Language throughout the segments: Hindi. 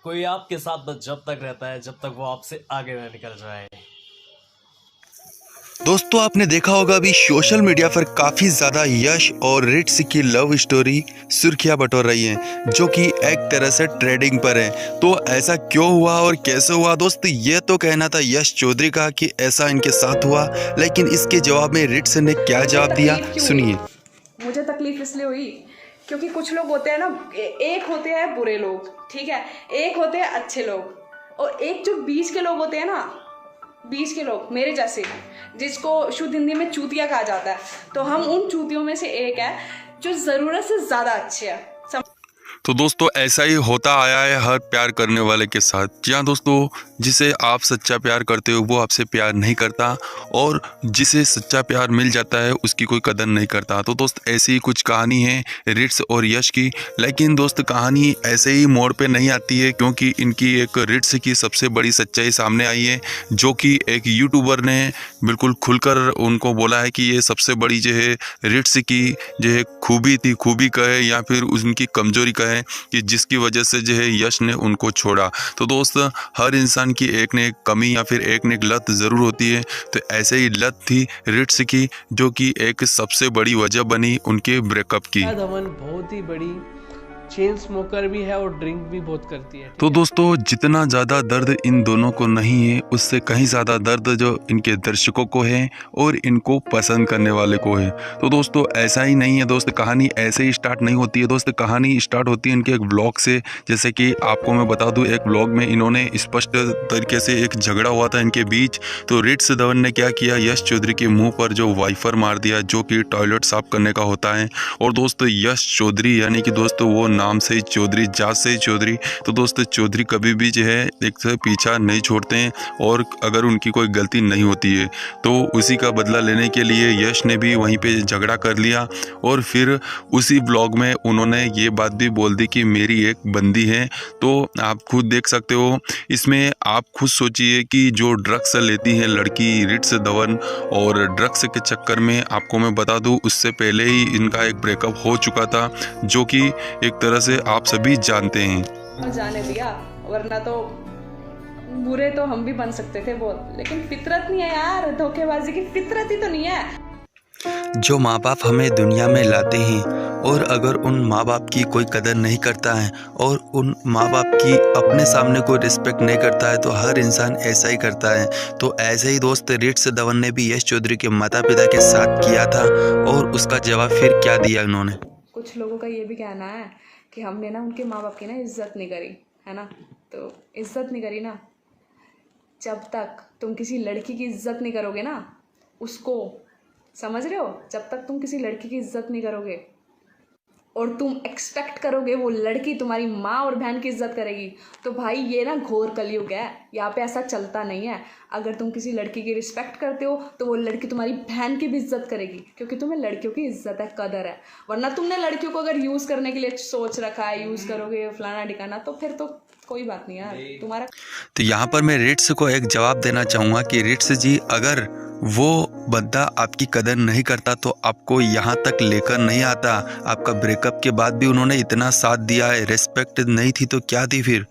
कोई आपके साथ बस जब तक रहता है जब तक वो आपसे आगे ना निकल जाए। दोस्तों आपने देखा होगा अभी सोशल मीडिया पर काफ़ी ज़्यादा यश और रिट्स की लव स्टोरी सुर्खियां बटोर रही हैं, जो कि एक तरह से ट्रेडिंग पर है। तो ऐसा क्यों हुआ और कैसे हुआ दोस्त, ये तो कहना था यश चौधरी का कि ऐसा इनके साथ हुआ, लेकिन इसके जवाब में रिट्स ने क्या जवाब दिया सुनिए। मुझे तकलीफ इसलिए हुई क्योंकि कुछ लोग होते हैं ना, एक होते हैं बुरे लोग, ठीक है, एक होते हैं अच्छे लोग, और एक जो बीच के लोग होते हैं ना, बीच के लोग मेरे जैसे, जिसको शुद्ध हिंदी में चूतिया कहा जाता है। तो हम उन चूतियों में से एक है जो ज़रूरत से ज़्यादा अच्छे हैं। तो दोस्तों ऐसा ही होता आया है हर प्यार करने वाले के साथ। जी हाँ दोस्तों, जिसे आप सच्चा प्यार करते हो वो आपसे प्यार नहीं करता, और जिसे सच्चा प्यार मिल जाता है उसकी कोई कदर नहीं करता। तो दोस्त ऐसी ही कुछ कहानी है रिट्स और यश की, लेकिन दोस्त कहानी ऐसे ही मोड़ पे नहीं आती है, क्योंकि इनकी एक रिट्स की सबसे बड़ी सच्चाई सामने आई है, जो कि एक यूट्यूबर ने बिल्कुल खुलकर उनको बोला है कि ये सबसे बड़ी जो है रिट्स की जो है खूबी थी, खूबी कहे या फिर उनकी कमजोरी कहे, कि जिसकी वजह से जो है यश ने उनको छोड़ा। तो दोस्त हर इंसान की एक न एक कमी या फिर एक न एक लत ज़रूर होती है। तो ऐसे ही लत थी रिट्स की, जो कि एक सबसे बड़ी वजह बनी उनके ब्रेकअप की। धवन बहुत ही बड़ी चेन स्मोकर भी है और ड्रिंक भी बहुत करती है। तो दोस्तों जितना ज़्यादा दर्द इन दोनों को नहीं है, उससे कहीं ज़्यादा दर्द जो इनके दर्शकों को है और इनको पसंद करने वाले को है। तो दोस्तों ऐसा ही नहीं है दोस्त, कहानी ऐसे ही स्टार्ट नहीं होती है दोस्त, कहानी स्टार्ट होती है इनके एक ब्लॉग से। जैसे कि आपको मैं बता दूं, एक ब्लॉग में इन्होंने स्पष्ट तरीके से एक झगड़ा हुआ था इनके बीच। तो रिट्स धवन ने क्या किया, यश चौधरी के मुँह पर जो वाइफर मार दिया, जो कि टॉयलेट साफ करने का होता है। और दोस्तों यश चौधरी यानी कि दोस्तों वो नाम से ही चौधरी, जात से ही चौधरी। तो दोस्तों चौधरी कभी भी जो है एक से पीछा नहीं छोड़ते हैं, और अगर उनकी कोई गलती नहीं होती है तो उसी का बदला लेने के लिए यश ने भी वहीं पे झगड़ा कर लिया। और फिर उसी ब्लॉग में उन्होंने ये बात भी बोल दी कि मेरी एक बंदी है। तो आप खुद देख सकते हो इसमें, आप खुद सोचिए कि जो ड्रग्स लेती है लड़की रिट्स धवन, और ड्रग्स के चक्कर में आपको मैं बता दूं उससे पहले ही इनका एक ब्रेकअप हो चुका था, जो कि एक तरह से आप सभी जानते हैं। जाने दिया, वरना तो बुरे तो हम भी बन सकते थे बहुत, लेकिन फितरत नहीं है यार, धोखेबाजी की फितरत ही तो नहीं है। जो माँ बाप हमें दुनिया में लाते हैं, और अगर उन माँ बाप की कोई कदर नहीं करता है और उन माँ बाप की अपने सामने कोई रिस्पेक्ट नहीं करता है, तो हर इंसान ऐसा ही करता है। तो ऐसे ही दोस्त रिट्स धवन ने भी यश चौधरी के माता पिता के साथ किया था, और उसका जवाब फिर क्या दिया उन्होंने। कुछ लोगों का ये भी कहना है कि हमने ना उनके माँ बाप की ना इज्जत नहीं करी है ना। तो इज्जत नहीं करी ना, जब तक तुम किसी लड़की की इज्जत नहीं करोगे ना, उसको समझ रहे हो, जब तक तुम किसी लड़की की इज्जत नहीं करोगे और तुम एक्सपेक्ट करोगे वो लड़की तुम्हारी माँ और बहन की इज्जत करेगी, तो भाई ये ना घोर कलयुग है, यहाँ पे ऐसा चलता नहीं है। अगर तुम किसी लड़की की रिस्पेक्ट करते हो तो वो लड़की तुम्हारी बहन की भी इज्जत करेगी, क्योंकि तुम्हें लड़कियों की इज्जत है, कदर है। वरना तुमने लड़कियों को अगर यूज़ करने के लिए सोच रखा है, यूज़ करोगे फलाना ठिकाना, तो फिर तो कोई बात नहीं यार तुम्हारा। तो यहाँ पर मैं रिट्स को एक जवाब देना चाहूँगा कि रिट्स जी, अगर वो बंदा आपकी कदर नहीं करता तो आपको यहाँ तक लेकर नहीं आता। आपका ब्रेकअप के बाद भी उन्होंने इतना साथ दिया है, रिस्पेक्ट नहीं थी तो क्या थी फिर।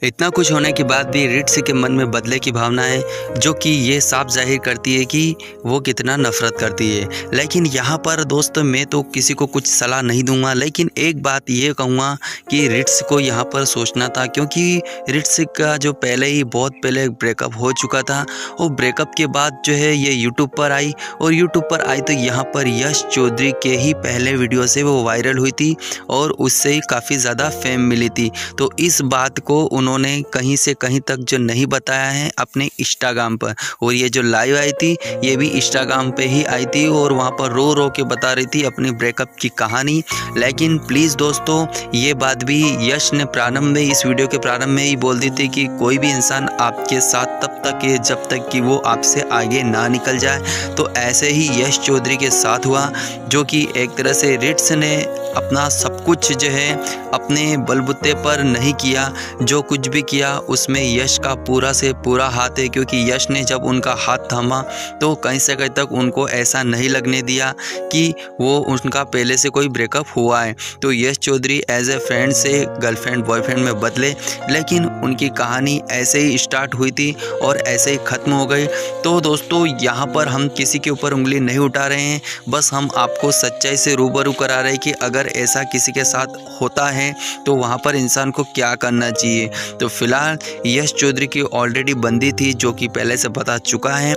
इतना कुछ होने के बाद भी रिट्स के मन में बदले की भावना है, जो कि ये साफ जाहिर करती है कि वो कितना नफरत करती है। लेकिन यहाँ पर दोस्त मैं तो किसी को कुछ सलाह नहीं दूंगा, लेकिन एक बात ये कहूँगा कि रिट्स को यहाँ पर सोचना था, क्योंकि रिट्स का जो पहले ही बहुत पहले ब्रेकअप हो चुका था, और ब्रेकअप के बाद जो है ये यूट्यूब पर आई, और यूट्यूब पर आई तो यहाँ पर यश चौधरी के ही पहले वीडियो से वो वायरल हुई थी, और उससे ही काफ़ी ज़्यादा फेम मिली थी। तो इस बात को उन्होंने कहीं से कहीं तक जो नहीं बताया है अपने इंस्टाग्राम पर, और ये जो लाइव आई थी ये भी इंस्टाग्राम पे ही आई थी, और वहाँ पर रो रो के बता रही थी अपनी ब्रेकअप की कहानी। लेकिन प्लीज़ दोस्तों ये बात भी यश ने प्रारंभ में, इस वीडियो के प्रारंभ में ही बोल दी थी कि कोई भी इंसान आपके साथ तब तक है जब तक कि वो आपसे आगे ना निकल जाए। तो ऐसे ही यश चौधरी के साथ हुआ, जो कि एक तरह से रिट्स ने अपना सब कुछ जो है अपने बलबूते पर नहीं किया, जो जो कुछ भी किया उसमें यश का पूरा से पूरा हाथ है, क्योंकि यश ने जब उनका हाथ थामा तो कहीं से कहीं तक उनको ऐसा नहीं लगने दिया कि वो उनका पहले से कोई ब्रेकअप हुआ है। तो यश चौधरी एज ए फ्रेंड से गर्लफ्रेंड बॉयफ्रेंड में बदले, लेकिन उनकी कहानी ऐसे ही स्टार्ट हुई थी और ऐसे ही ख़त्म हो गई। तो दोस्तों यहाँ पर हम किसी के ऊपर उंगली नहीं उठा रहे हैं, बस हम आपको सच्चाई से रूबरू करा रहे हैं कि अगर ऐसा किसी के साथ होता है तो वहाँ पर इंसान को क्या करना चाहिए। तो फिलहाल यश चौधरी की ऑलरेडी बंदी थी, जो कि पहले से बता चुका है,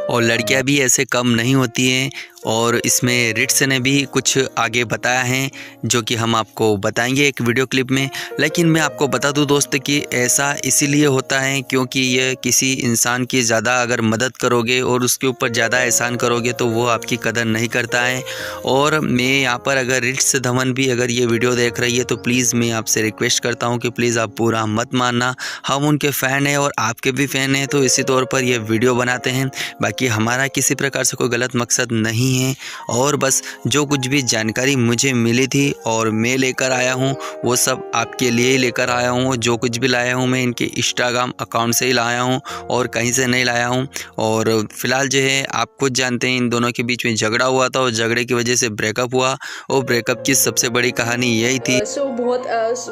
और लड़कियां भी ऐसे कम नहीं होती हैं। और इसमें रिट्स ने भी कुछ आगे बताया है जो कि हम आपको बताएंगे एक वीडियो क्लिप में। लेकिन मैं आपको बता दूं दोस्त कि ऐसा इसीलिए होता है क्योंकि ये किसी इंसान की ज़्यादा अगर मदद करोगे और उसके ऊपर ज़्यादा एहसान करोगे तो वो आपकी कदर नहीं करता है। और मैं यहाँ पर अगर रिट्स धवन भी अगर ये वीडियो देख रही है तो प्लीज़ मैं आपसे रिक्वेस्ट करता हूँ कि प्लीज़ आप बुरा मत मानना, हम उनके फ़ैन हैं और आपके भी फ़ैन हैं, तो इसी तौर पर ये वीडियो बनाते हैं। बाकी हमारा किसी प्रकार से कोई गलत मकसद नहीं है, और बस जो कुछ भी जानकारी मुझे मिली थी और मैं लेकर आया हूँ वो सब आपके लिए ही लेकर आया हूँ। जो कुछ भी लाया हूँ मैं इनके इंस्टाग्राम अकाउंट से ही लाया हूँ और कहीं से नहीं लाया हूँ। और फिलहाल जो है आप खुद जानते हैं इन दोनों के बीच में झगड़ा हुआ था और झगड़े की वजह से ब्रेकअप हुआ, और ब्रेकअप की सबसे बड़ी कहानी यही थी।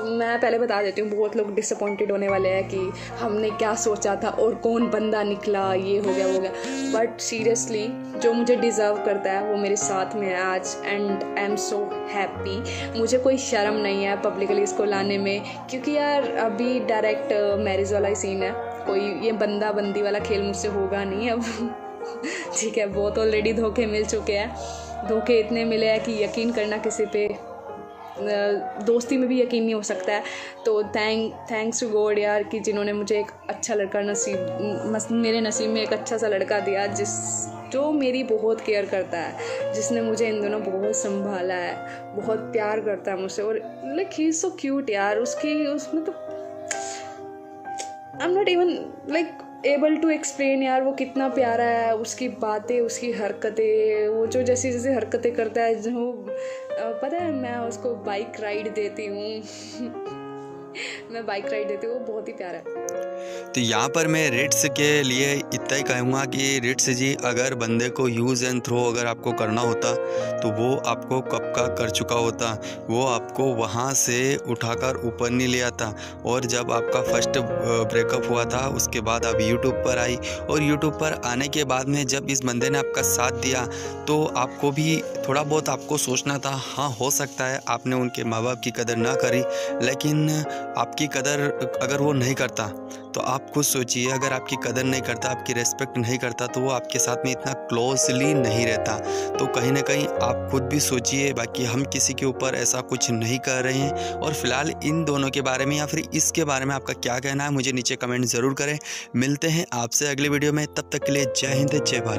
मैं पहले बता देती हूँ, बहुत लोग डिसअपॉइंटेड होने वाले हैं कि हमने क्या सोचा था और कौन बंदा निकला, ये हो गया वो हो गया। बट सीरियसली जो मुझे डिज़र्व करता है वो मेरे साथ में है आज, and I am so happy. मुझे कोई शर्म नहीं है पब्लिकली इसको लाने में, क्योंकि यार अभी डायरेक्ट मैरिज वाला ही सीन है, कोई ये बंदा बंदी वाला खेल मुझसे होगा नहीं अब। ठीक है, बहुत ऑलरेडी धोखे मिल चुके हैं, धोखे इतने मिले हैं कि यकीन करना किसी पे दोस्ती में भी यकीन नहीं हो सकता है। तो थैंक्स टू गॉड यार कि जिन्होंने मुझे एक अच्छा लड़का मेरे नसीब में एक अच्छा सा लड़का दिया जो मेरी बहुत केयर करता है, जिसने मुझे इन दोनों बहुत संभाला है, बहुत प्यार करता है मुझसे। और like he is so cute यार, उसमें तो I am not even like able to explain यार वो कितना प्यारा है। उसकी बातें, उसकी हरकतें, वो जो जैसी जैसी हरकतें करता है, जो पता है मैं उसको बाइक राइड देती हूँ मैं बाइक राइड देती हूँ, वो बहुत ही प्यारा है। तो यहाँ पर मैं रिट्स के लिए इतना ही कहूँगा कि रिट्स जी अगर बंदे को यूज़ एंड थ्रो अगर आपको करना होता तो वो आपको कब का कर चुका होता, वो आपको वहाँ से उठाकर ऊपर नहीं ले आता। और जब आपका फर्स्ट ब्रेकअप हुआ था उसके बाद आप यूट्यूब पर आई, और यूट्यूब पर आने के बाद में जब इस बंदे ने आपका साथ दिया तो आपको भी थोड़ा बहुत आपको सोचना था, हाँ हो सकता है आपने उनके माँ बाप की कदर ना करी, लेकिन आपकी कदर अगर वो नहीं करता तो आप खुद सोचिए, अगर आपकी कदर नहीं करता, आपकी रेस्पेक्ट नहीं करता तो वो आपके साथ में इतना क्लोजली नहीं रहता। तो कहीं ना कहीं आप खुद भी सोचिए। बाकी हम किसी के ऊपर ऐसा कुछ नहीं कर रहे हैं। और फिलहाल इन दोनों के बारे में या फिर इसके बारे में आपका क्या कहना है मुझे नीचे कमेंट ज़रूर करें। मिलते हैं आपसे अगले वीडियो में, तब तक के लिए जय हिंद जय भारत।